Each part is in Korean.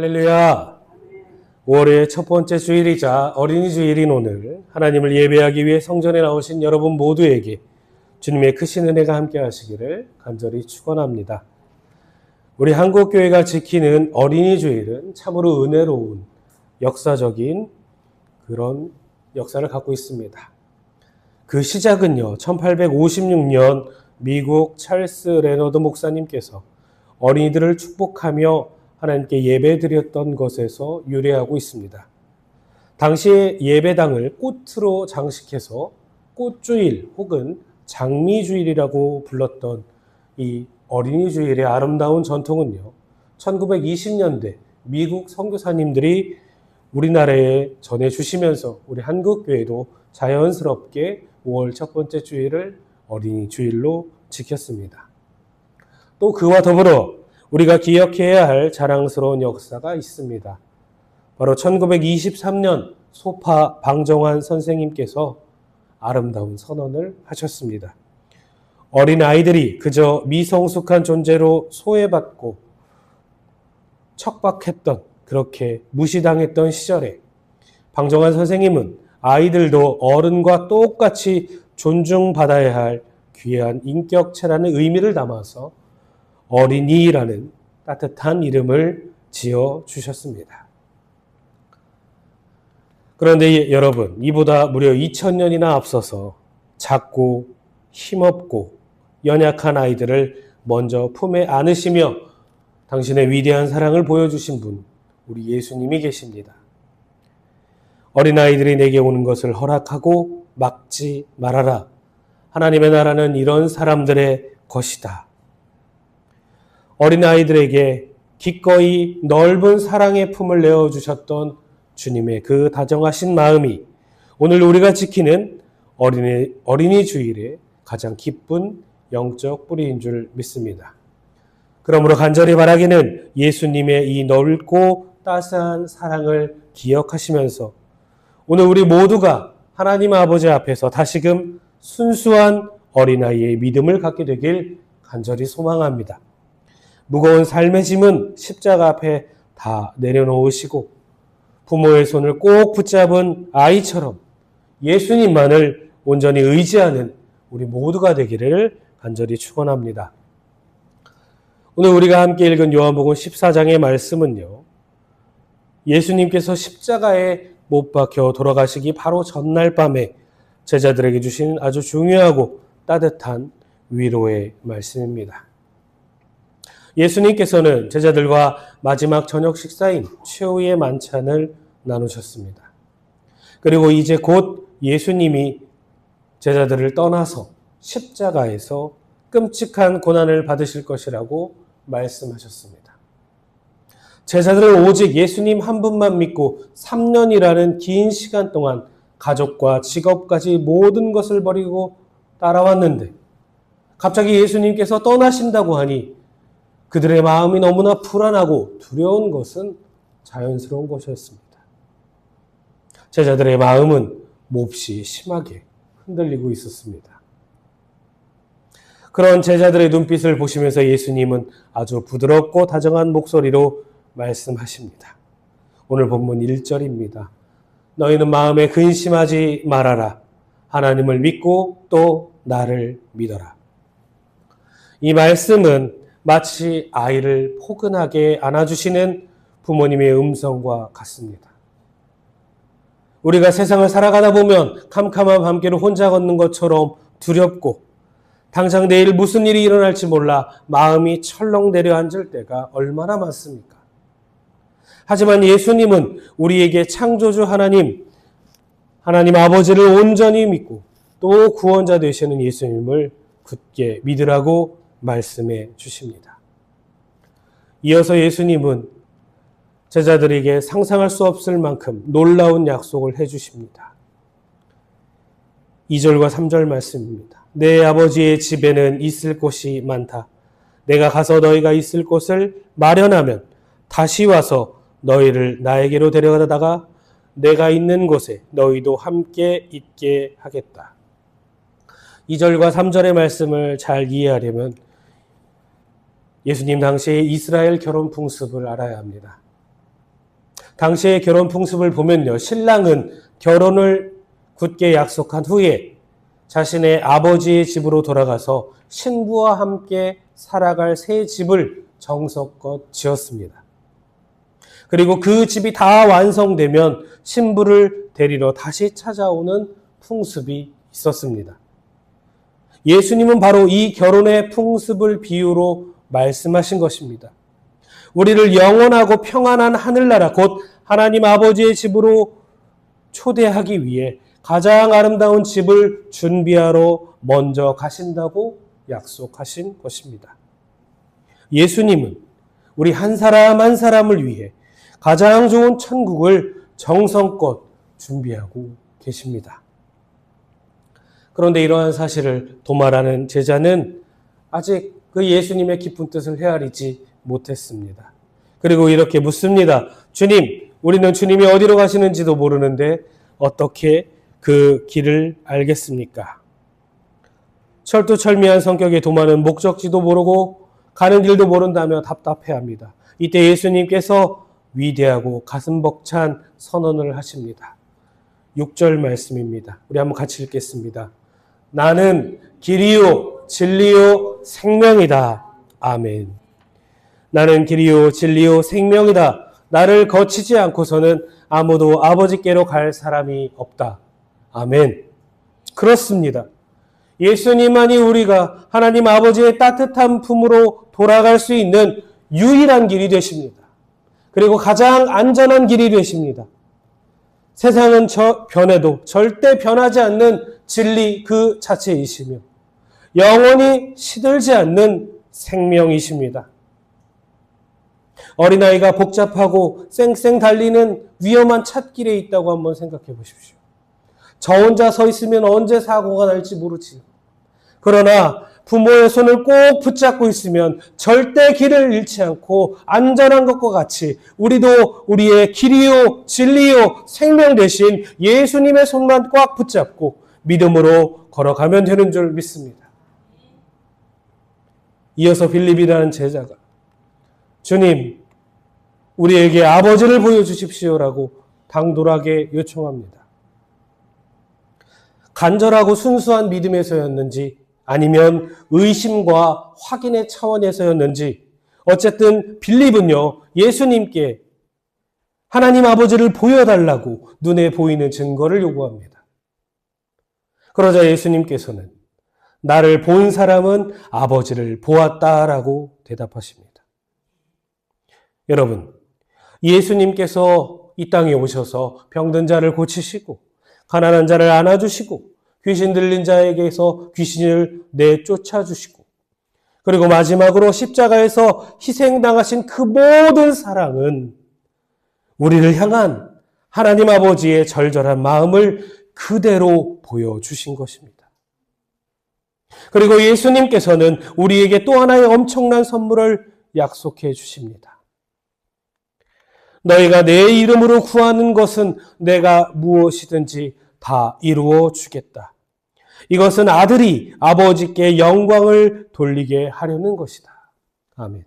할렐루야! 5월의 첫 번째 주일이자 어린이 주일인 오늘 하나님을 예배하기 위해 성전에 나오신 여러분 모두에게 주님의 크신 은혜가 함께 하시기를 간절히 축원합니다. 우리 한국교회가 지키는 어린이 주일은 참으로 은혜로운 역사적인 그런 역사를 갖고 있습니다. 그 시작은요, 1856년 미국 찰스 레너드 목사님께서 어린이들을 축복하며 하나님께 예배드렸던 것에서 유래하고 있습니다. 당시에 예배당을 꽃으로 장식해서 꽃주일 혹은 장미주일이라고 불렀던 이 어린이 주일의 아름다운 전통은요, 1920년대 미국 선교사님들이 우리나라에 전해주시면서 우리 한국교회도 자연스럽게 5월 첫 번째 주일을 어린이 주일로 지켰습니다. 또 그와 더불어 우리가 기억해야 할 자랑스러운 역사가 있습니다. 바로 1923년 소파 방정환 선생님께서 아름다운 선언을 하셨습니다. 어린 아이들이 그저 미성숙한 존재로 소외받고 척박했던, 그렇게 무시당했던 시절에 방정환 선생님은 아이들도 어른과 똑같이 존중받아야 할 귀한 인격체라는 의미를 담아서 어린이라는 따뜻한 이름을 지어주셨습니다. 그런데 여러분, 이보다 무려 2000년이나 앞서서 작고 힘없고 연약한 아이들을 먼저 품에 안으시며 당신의 위대한 사랑을 보여주신 분, 우리 예수님이 계십니다. 어린아이들이 내게 오는 것을 허락하고 막지 말아라. 하나님의 나라는 이런 사람들의 것이다. 어린아이들에게 기꺼이 넓은 사랑의 품을 내어주셨던 주님의 그 다정하신 마음이 오늘 우리가 지키는 어린이 주일의 가장 기쁜 영적 뿌리인 줄 믿습니다. 그러므로 간절히 바라기는 예수님의 이 넓고 따스한 사랑을 기억하시면서 오늘 우리 모두가 하나님 아버지 앞에서 다시금 순수한 어린아이의 믿음을 갖게 되길 간절히 소망합니다. 무거운 삶의 짐은 십자가 앞에 다 내려놓으시고 부모의 손을 꼭 붙잡은 아이처럼 예수님만을 온전히 의지하는 우리 모두가 되기를 간절히 축원합니다. 오늘 우리가 함께 읽은 요한복음 14장의 말씀은요, 예수님께서 십자가에 못 박혀 돌아가시기 바로 전날 밤에 제자들에게 주신 아주 중요하고 따뜻한 위로의 말씀입니다. 예수님께서는 제자들과 마지막 저녁 식사인 최후의 만찬을 나누셨습니다. 그리고 이제 곧 예수님이 제자들을 떠나서 십자가에서 끔찍한 고난을 받으실 것이라고 말씀하셨습니다. 제자들은 오직 예수님 한 분만 믿고 3년이라는 긴 시간 동안 가족과 직업까지 모든 것을 버리고 따라왔는데 갑자기 예수님께서 떠나신다고 하니 그들의 마음이 너무나 불안하고 두려운 것은 자연스러운 것이었습니다. 제자들의 마음은 몹시 심하게 흔들리고 있었습니다. 그런 제자들의 눈빛을 보시면서 예수님은 아주 부드럽고 다정한 목소리로 말씀하십니다. 오늘 본문 1절입니다. 너희는 마음에 근심하지 말아라. 하나님을 믿고 또 나를 믿어라. 이 말씀은 마치 아이를 포근하게 안아주시는 부모님의 음성과 같습니다. 우리가 세상을 살아가다 보면 캄캄한 밤길을 혼자 걷는 것처럼 두렵고 당장 내일 무슨 일이 일어날지 몰라 마음이 철렁 내려앉을 때가 얼마나 많습니까? 하지만 예수님은 우리에게 창조주 하나님 아버지를 온전히 믿고 또 구원자 되시는 예수님을 굳게 믿으라고 말씀해 주십니다. 이어서 예수님은 제자들에게 상상할 수 없을 만큼 놀라운 약속을 해 주십니다. 2절과 3절 말씀입니다. 내 아버지의 집에는 있을 곳이 많다. 내가 가서 너희가 있을 곳을 마련하면 다시 와서 너희를 나에게로 데려다가 내가 있는 곳에 너희도 함께 있게 하겠다. 2절과 3절의 말씀을 잘 이해하려면 예수님 당시의 이스라엘 결혼 풍습을 알아야 합니다. 당시의 결혼 풍습을 보면요. 신랑은 결혼을 굳게 약속한 후에 자신의 아버지의 집으로 돌아가서 신부와 함께 살아갈 새 집을 정성껏 지었습니다. 그리고 그 집이 다 완성되면 신부를 데리러 다시 찾아오는 풍습이 있었습니다. 예수님은 바로 이 결혼의 풍습을 비유로 말씀하신 것입니다. 우리를 영원하고 평안한 하늘나라 곧 하나님 아버지의 집으로 초대하기 위해 가장 아름다운 집을 준비하러 먼저 가신다고 약속하신 것입니다. 예수님은 우리 한 사람 한 사람을 위해 가장 좋은 천국을 정성껏 준비하고 계십니다. 그런데 이러한 사실을 도마라는 제자는 아직 그 예수님의 깊은 뜻을 헤아리지 못했습니다. 그리고 이렇게 묻습니다. 주님, 우리는 주님이 어디로 가시는지도 모르는데 어떻게 그 길을 알겠습니까? 철두철미한 성격의 도마는 목적지도 모르고 가는 길도 모른다며 답답해합니다. 이때 예수님께서 위대하고 가슴 벅찬 선언을 하십니다. 6절 말씀입니다. 우리 한번 같이 읽겠습니다. 나는 길이요 진리요 생명이다. 아멘. 나는 길이요 진리요 생명이다. 나를 거치지 않고서는 아무도 아버지께로 갈 사람이 없다. 아멘. 그렇습니다. 예수님만이 우리가 하나님 아버지의 따뜻한 품으로 돌아갈 수 있는 유일한 길이 되십니다. 그리고 가장 안전한 길이 되십니다. 세상은 변해도 절대 변하지 않는 진리 그 자체이시며 영원히 시들지 않는 생명이십니다. 어린아이가 복잡하고 쌩쌩 달리는 위험한 찻길에 있다고 한번 생각해 보십시오. 저 혼자 서 있으면 언제 사고가 날지 모르지요. 그러나 부모의 손을 꼭 붙잡고 있으면 절대 길을 잃지 않고 안전한 것과 같이 우리도 우리의 길이요 진리요 생명 대신 예수님의 손만 꽉 붙잡고 믿음으로 걸어가면 되는 줄 믿습니다. 이어서 빌립이라는 제자가 주님, 우리에게 아버지를 보여주십시오라고 당돌하게 요청합니다. 간절하고 순수한 믿음에서였는지 아니면 의심과 확인의 차원에서였는지 어쨌든 빌립은요 예수님께 하나님 아버지를 보여달라고 눈에 보이는 증거를 요구합니다. 그러자 예수님께서는 나를 본 사람은 아버지를 보았다라고 대답하십니다. 여러분, 예수님께서 이 땅에 오셔서 병든 자를 고치시고 가난한 자를 안아주시고 귀신 들린 자에게서 귀신을 내쫓아주시고 그리고 마지막으로 십자가에서 희생당하신 그 모든 사랑은 우리를 향한 하나님 아버지의 절절한 마음을 그대로 보여주신 것입니다. 그리고 예수님께서는 우리에게 또 하나의 엄청난 선물을 약속해 주십니다. 너희가 내 이름으로 구하는 것은 내가 무엇이든지 다 이루어 주겠다. 이것은 아들이 아버지께 영광을 돌리게 하려는 것이다. 아멘.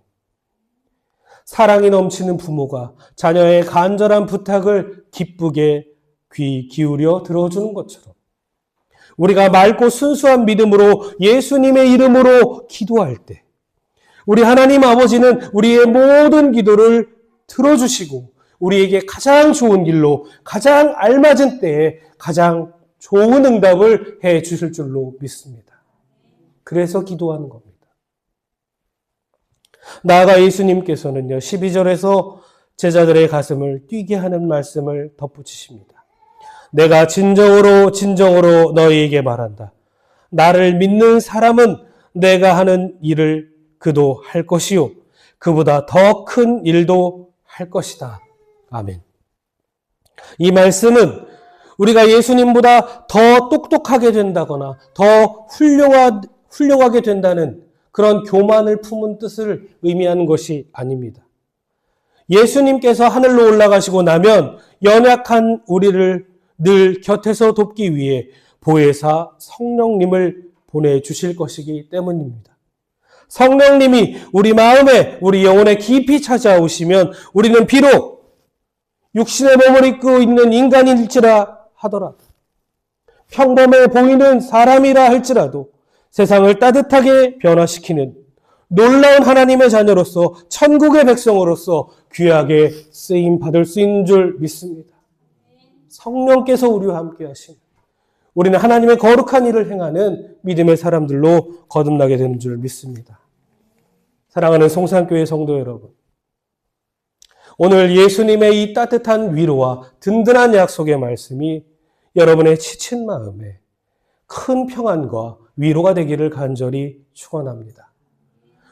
사랑이 넘치는 부모가 자녀의 간절한 부탁을 기쁘게 귀 기울여 들어주는 것처럼 우리가 맑고 순수한 믿음으로 예수님의 이름으로 기도할 때 우리 하나님 아버지는 우리의 모든 기도를 들어주시고 우리에게 가장 좋은 길로 가장 알맞은 때에 가장 좋은 응답을 해 주실 줄로 믿습니다. 그래서 기도하는 겁니다. 나아가 예수님께서는요 12절에서 제자들의 가슴을 뛰게 하는 말씀을 덧붙이십니다. 내가 진정으로 너희에게 말한다. 나를 믿는 사람은 내가 하는 일을 그도 할 것이요 그보다 더 큰 일도 할 것이다. 아멘. 이 말씀은 우리가 예수님보다 더 똑똑하게 된다거나 더 훌륭하게 된다는 그런 교만을 품은 뜻을 의미하는 것이 아닙니다. 예수님께서 하늘로 올라가시고 나면 연약한 우리를 늘 곁에서 돕기 위해 보혜사 성령님을 보내주실 것이기 때문입니다. 성령님이 우리 마음에 우리 영혼에 깊이 찾아오시면 우리는 비록 육신의 몸을 입고 있는 인간일지라 하더라도, 평범해 보이는 사람이라 할지라도 세상을 따뜻하게 변화시키는 놀라운 하나님의 자녀로서, 천국의 백성으로서 귀하게 쓰임 받을 수 있는 줄 믿습니다. 성령께서 우리와 함께 하신, 우리는 하나님의 거룩한 일을 행하는 믿음의 사람들로 거듭나게 되는 줄 믿습니다. 사랑하는 송산교회 성도 여러분, 오늘 예수님의 이 따뜻한 위로와 든든한 약속의 말씀이 여러분의 지친 마음에 큰 평안과 위로가 되기를 간절히 축원합니다.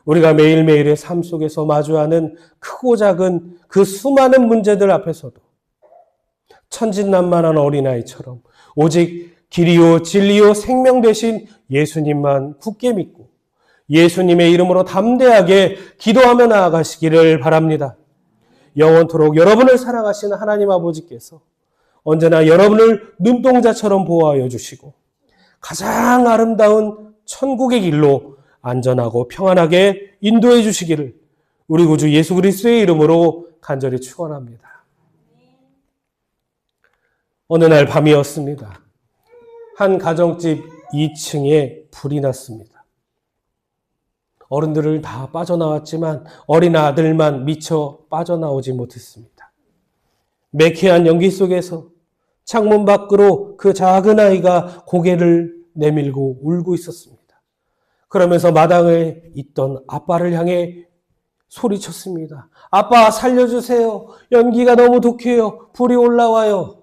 우리가 매일매일의 삶 속에서 마주하는 크고 작은 그 수많은 문제들 앞에서도 천진난만한 어린아이처럼 오직 길이요 진리요 생명 되신 예수님만 굳게 믿고 예수님의 이름으로 담대하게 기도하며 나아가시기를 바랍니다. 영원토록 여러분을 사랑하시는 하나님 아버지께서 언제나 여러분을 눈동자처럼 보호하여 주시고 가장 아름다운 천국의 길로 안전하고 평안하게 인도해 주시기를 우리 구주 예수 그리스도의 이름으로 간절히 축원합니다. 어느 날 밤이었습니다. 한 가정집 2층에 불이 났습니다. 어른들을 다 빠져나왔지만 어린 아들만 미처 빠져나오지 못했습니다. 매캐한 연기 속에서 창문 밖으로 그 작은 아이가 고개를 내밀고 울고 있었습니다. 그러면서 마당에 있던 아빠를 향해 소리쳤습니다. 아빠 살려주세요. 연기가 너무 독해요. 불이 올라와요.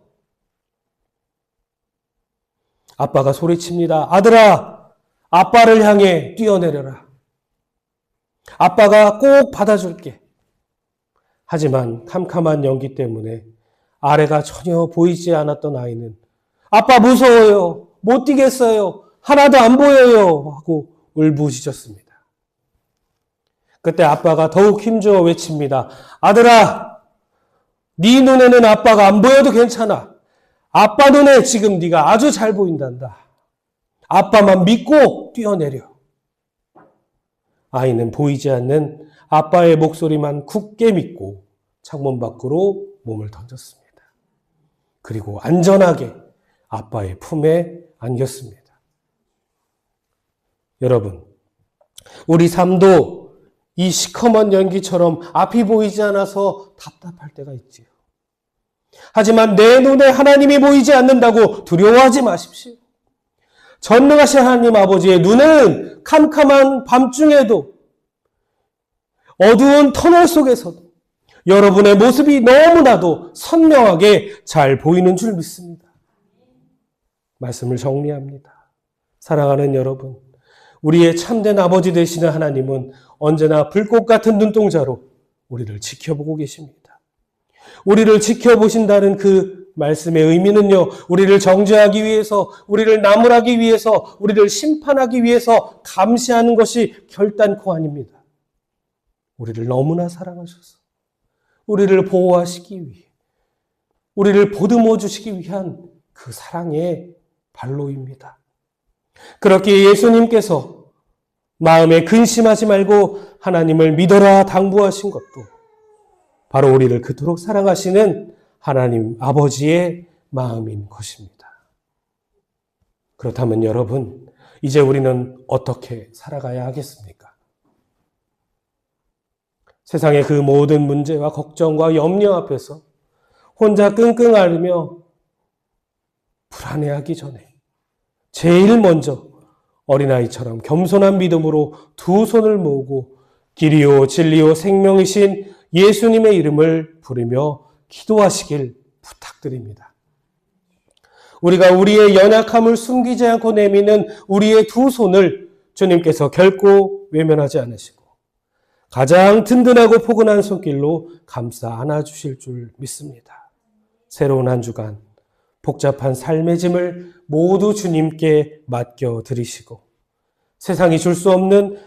아빠가 소리칩니다. 아들아, 아빠를 향해 뛰어내려라. 아빠가 꼭 받아줄게. 하지만 캄캄한 연기 때문에 아래가 전혀 보이지 않았던 아이는 아빠 무서워요. 못 뛰겠어요. 하나도 안 보여요. 하고 울부짖었습니다. 그때 아빠가 더욱 힘주어 외칩니다. 아들아, 네 눈에는 아빠가 안 보여도 괜찮아. 아빠 눈에 지금 네가 아주 잘 보인단다. 아빠만 믿고 뛰어내려. 아이는 보이지 않는 아빠의 목소리만 굳게 믿고 창문 밖으로 몸을 던졌습니다. 그리고 안전하게 아빠의 품에 안겼습니다. 여러분, 우리 삶도 이 시커먼 연기처럼 앞이 보이지 않아서 답답할 때가 있지요. 하지만 내 눈에 하나님이 보이지 않는다고 두려워하지 마십시오. 전능하신 하나님 아버지의 눈은 캄캄한 밤중에도 어두운 터널 속에서도 여러분의 모습이 너무나도 선명하게 잘 보이는 줄 믿습니다. 말씀을 정리합니다. 사랑하는 여러분, 우리의 참된 아버지 되시는 하나님은 언제나 불꽃 같은 눈동자로 우리를 지켜보고 계십니다. 우리를 지켜보신다는 그 말씀의 의미는요, 우리를 정죄하기 위해서, 우리를 나무라기 위해서, 우리를 심판하기 위해서 감시하는 것이 결단코 아닙니다. 우리를 너무나 사랑하셔서 우리를 보호하시기 위해, 우리를 보듬어 주시기 위한 그 사랑의 발로입니다. 그렇게 예수님께서 마음에 근심하지 말고 하나님을 믿어라 당부하신 것도 바로 우리를 그토록 사랑하시는 하나님 아버지의 마음인 것입니다. 그렇다면 여러분, 이제 우리는 어떻게 살아가야 하겠습니까? 세상의 그 모든 문제와 걱정과 염려 앞에서 혼자 끙끙 앓으며 불안해하기 전에 제일 먼저 어린아이처럼 겸손한 믿음으로 두 손을 모으고 길이요 진리요 생명이신 예수님의 이름을 부르며 기도하시길 부탁드립니다. 우리가 우리의 연약함을 숨기지 않고 내미는 우리의 두 손을 주님께서 결코 외면하지 않으시고 가장 든든하고 포근한 손길로 감싸 안아주실 줄 믿습니다. 새로운 한 주간 복잡한 삶의 짐을 모두 주님께 맡겨드리시고 세상이 줄 수 없는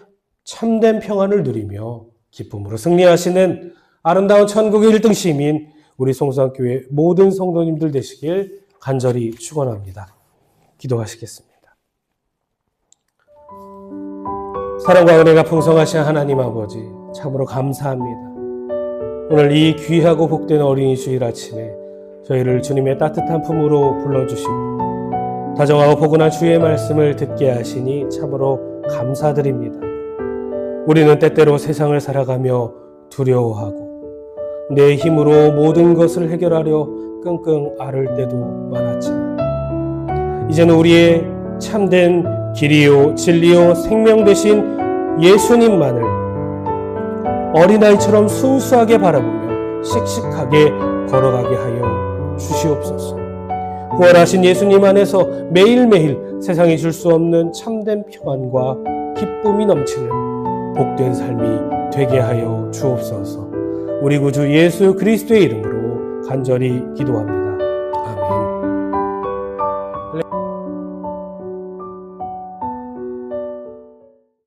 참된 평안을 누리며 기쁨으로 승리하시는 아름다운 천국의 1등 시민 우리 송산교회 모든 성도님들 되시길 간절히 축원합니다. 기도하시겠습니다. 사랑과 은혜가 풍성하신 하나님 아버지, 참으로 감사합니다. 오늘 이 귀하고 복된 어린이 주일 아침에 저희를 주님의 따뜻한 품으로 불러주시고 다정하고 포근한 주의 말씀을 듣게 하시니 참으로 감사드립니다. 우리는 때때로 세상을 살아가며 두려워하고 내 힘으로 모든 것을 해결하려 끙끙 앓을 때도 많았지만 이제는 우리의 참된 길이요 진리요 생명 되신 예수님만을 어린아이처럼 순수하게 바라보며 씩씩하게 걸어가게 하여 주시옵소서. 부활하신 예수님 안에서 매일매일 세상이 줄 수 없는 참된 평안과 기쁨이 넘치는 복된 삶이 되게 하여 주옵소서. 우리 구주 예수 그리스도의 이름으로 간절히 기도합니다.